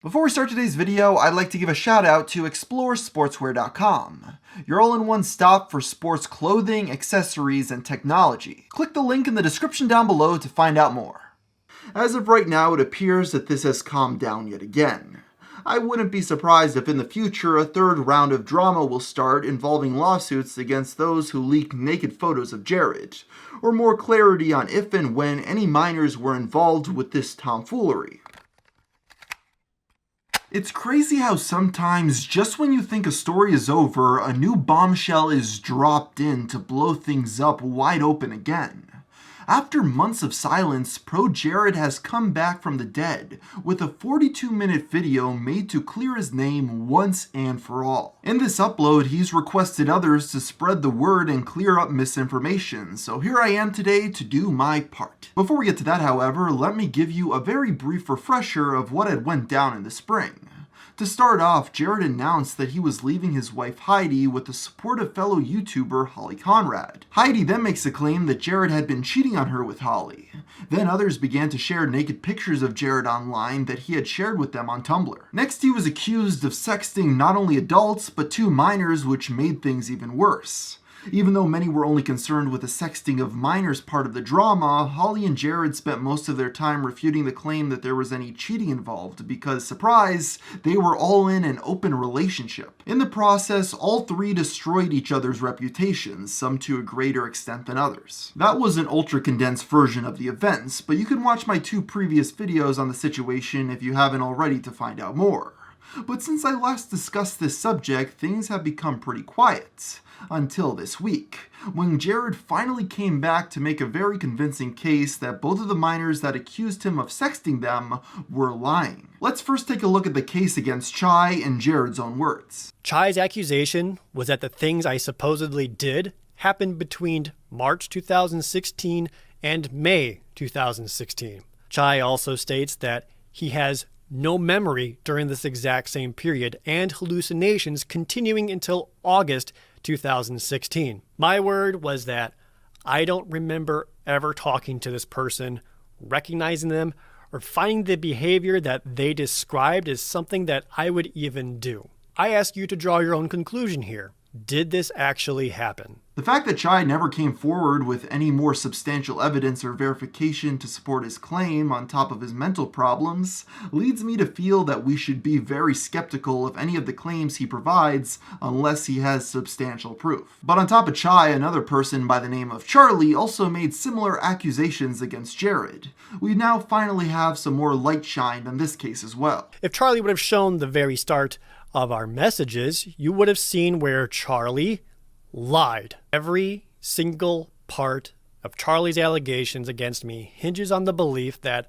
Before we start today's video, I'd like to give a shout out to ExploreSportswear.com, your all-in-one stop for sports clothing, accessories, and technology. Click the link in the description down below to find out more. As of right now, it appears that this has calmed down yet again. I wouldn't be surprised if in the future a third round of drama will start involving lawsuits against those who leaked naked photos of Jared, or more clarity on if and when any minors were involved with this tomfoolery. It's crazy how sometimes, just when you think a story is over, a new bombshell is dropped in to blow things up wide open again. After months of silence, ProJared has come back from the dead with a 42-minute video made to clear his name once and for all. In this upload, he's requested others to spread the word and clear up misinformation, so here I am today to do my part. Before we get to that, however, let me give you a very brief refresher of what had went down in the spring. To start off, Jared announced that he was leaving his wife Heidi with the support of fellow YouTuber Holly Conrad. Heidi then makes a claim that Jared had been cheating on her with Holly. Then others began to share naked pictures of Jared online that he had shared with them on Tumblr. Next, he was accused of sexting not only adults, but two minors, which made things even worse. Even though many were only concerned with the sexting of minors part of the drama, Holly and Jared spent most of their time refuting the claim that there was any cheating involved because, surprise, they were all in an open relationship. In the process, all three destroyed each other's reputations, some to a greater extent than others. That was an ultra-condensed version of the events, but you can watch my two previous videos on the situation if you haven't already to find out more. But since I last discussed this subject, things have become pretty quiet. Until this week, when Jared finally came back to make a very convincing case that both of the minors that accused him of sexting them were lying. Let's first take a look at the case against Chai in Jared's own words. Chai's accusation was that the things I supposedly did happened between March 2016 and May 2016. Chai also states that he has no memory during this exact same period and hallucinations continuing until August 2016. My word was that I don't remember ever talking to this person, recognizing them, or finding the behavior that they described as something that I would even do. I ask you to draw your own conclusion here. Did this actually happen? The fact that Chai never came forward with any more substantial evidence or verification to support his claim on top of his mental problems leads me to feel that we should be very skeptical of any of the claims he provides unless he has substantial proof. But on top of Chai, another person by the name of Charlie also made similar accusations against Jared. We now finally have some more light shined on this case as well. If Charlie would have shown the very start of our messages, you would have seen where Charlie lied. Every single part of Charlie's allegations against me hinges on the belief that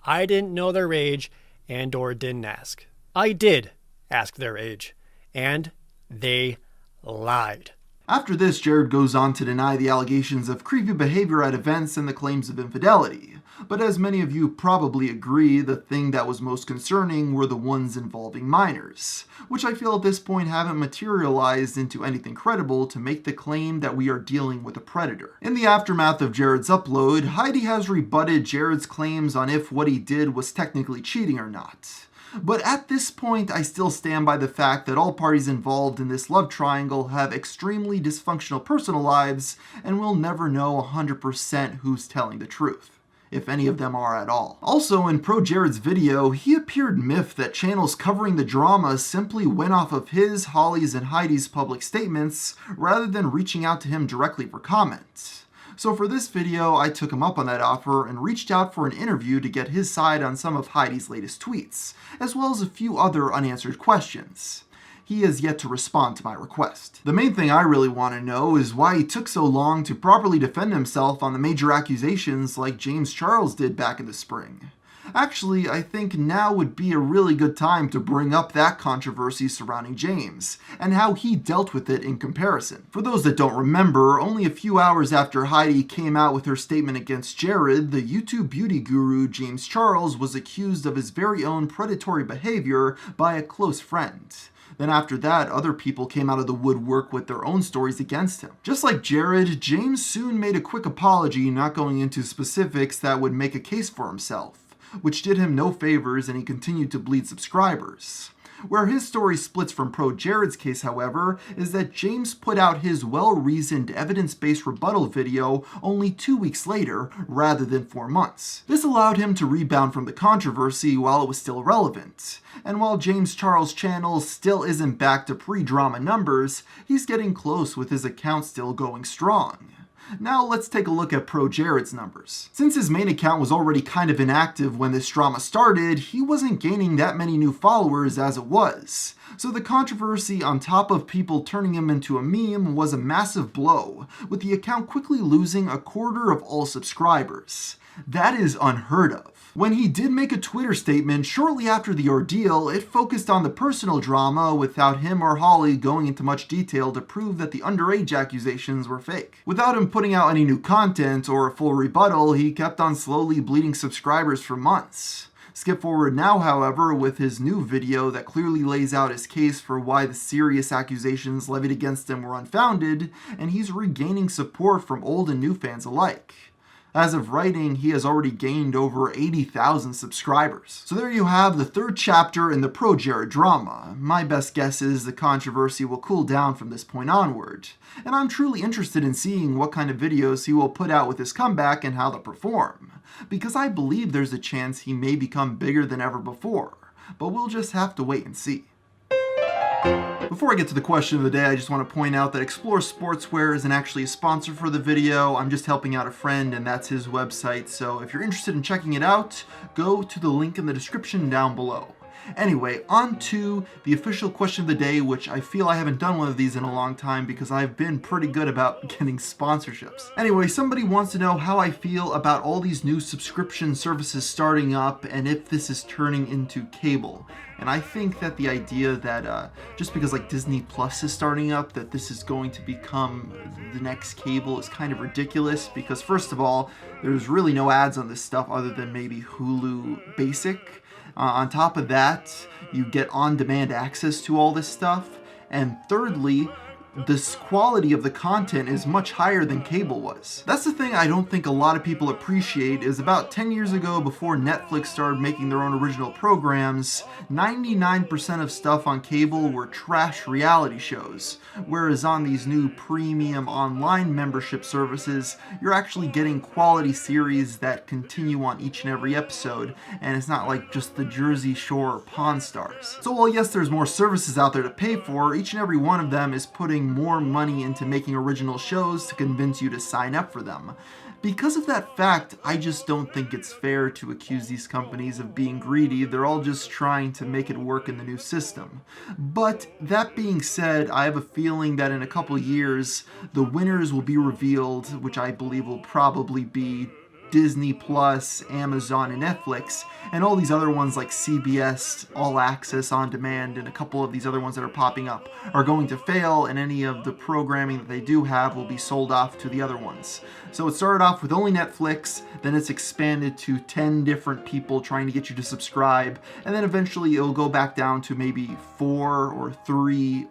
I didn't know their age and or didn't ask. I did ask their age, and they lied. After this, Jared goes on to deny the allegations of creepy behavior at events and the claims of infidelity. But as many of you probably agree, the thing that was most concerning were the ones involving minors, which I feel at this point haven't materialized into anything credible to make the claim that we are dealing with a predator. In the aftermath of Jared's upload, Heidi has rebutted Jared's claims on if what he did was technically cheating or not. But at this point, I still stand by the fact that all parties involved in this love triangle have extremely dysfunctional personal lives and we'll never know 100% who's telling the truth, if any of them are at all. Also, in ProJared's video, he appeared miffed that channels covering the drama simply went off of his, Holly's, and Heidi's public statements rather than reaching out to him directly for comment. So for this video, I took him up on that offer and reached out for an interview to get his side on some of Heidi's latest tweets, as well as a few other unanswered questions. He has yet to respond to my request. The main thing I really want to know is why he took so long to properly defend himself on the major accusations like James Charles did back in the spring. Actually, I think now would be a really good time to bring up that controversy surrounding James, and how he dealt with it in comparison. For those that don't remember, only a few hours after Heidi came out with her statement against Jared, the YouTube beauty guru James Charles was accused of his very own predatory behavior by a close friend. Then after that, other people came out of the woodwork with their own stories against him. Just like Jared, James soon made a quick apology, not going into specifics that would make a case for himself. which did him no favors and he continued to bleed subscribers. Where his story splits from ProJared's case, however, is that James put out his well-reasoned, evidence-based rebuttal video only 2 weeks later, rather than 4 months. This allowed him to rebound from the controversy while it was still relevant. And while James Charles' channel still isn't back to pre-drama numbers, he's getting close with his account still going strong. Now let's take a look at ProJared's numbers. Since his main account was already kind of inactive when this drama started, he wasn't gaining that many new followers as it was. So the controversy on top of people turning him into a meme was a massive blow, with the account quickly losing a quarter of all subscribers. That is unheard of. When he did make a Twitter statement shortly after the ordeal, it focused on the personal drama without him or Holly going into much detail to prove that the underage accusations were fake. Without him putting out any new content or a full rebuttal, he kept on slowly bleeding subscribers for months. Skip forward now, however, with his new video that clearly lays out his case for why the serious accusations levied against him were unfounded, and he's regaining support from old and new fans alike. As of writing, he has already gained over 80,000 subscribers. So there you have the third chapter in the ProJared drama. My best guess is the controversy will cool down from this point onward. And I'm truly interested in seeing what kind of videos he will put out with his comeback and how they'll perform. Because I believe there's a chance he may become bigger than ever before. But we'll just have to wait and see. Before I get to the question of the day, I just want to point out that Explore Sportswear isn't actually a sponsor for the video. I'm just helping out a friend, and that's his website. So if you're interested in checking it out, go to the link in the description down below. Anyway, on to the official question of the day, which I feel I haven't done one of these in a long time because I've been pretty good about getting sponsorships. Anyway, somebody wants to know how I feel about all these new subscription services starting up and if this is turning into cable. And I think that the idea that just because like Disney Plus is starting up, that this is going to become the next cable is kind of ridiculous because first of all, there's really no ads on this stuff other than maybe Hulu Basic. On top of that, you get on-demand access to all this stuff. And thirdly, the quality of the content is much higher than cable was. That's the thing I don't think a lot of people appreciate is about 10 years ago, before Netflix started making their own original programs, 99% of stuff on cable were trash reality shows, whereas on these new premium online membership services, you're actually getting quality series that continue on each and every episode, and it's not like just the Jersey Shore or Pawn Stars. So while yes, there's more services out there to pay for, each and every one of them is putting more money into making original shows to convince you to sign up for them. Because of that fact, I just don't think it's fair to accuse these companies of being greedy. They're all just trying to make it work in the new system. But that being said, I have a feeling that in a couple years, the winners will be revealed, which I believe will probably be Disney Plus, Amazon, and Netflix, and all these other ones like CBS, All Access On Demand, and a couple of these other ones that are popping up are going to fail, and any of the programming that they do have will be sold off to the other ones. So it started off with only Netflix, then it's expanded to 10 different people trying to get you to subscribe, and then eventually it'll go back down to maybe 4 or 3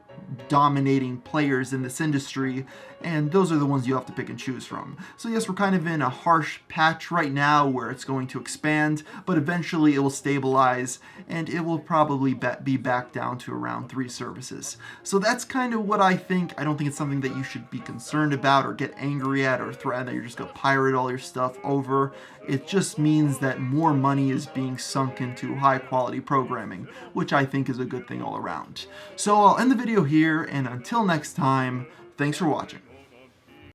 dominating players in this industry, and those are the ones you have to pick and choose from. So yes, we're kind of in a harsh patch right now where it's going to expand, but eventually it will stabilize and it will probably be back down to around 3 services. So that's kind of what I think. I don't think it's something that you should be concerned about or get angry at or threaten that you're just going to pirate all your stuff over. It just means that more money is being sunk into high quality programming, which I think is a good thing all around. So I'll end the video here, and until next time, thanks for watching.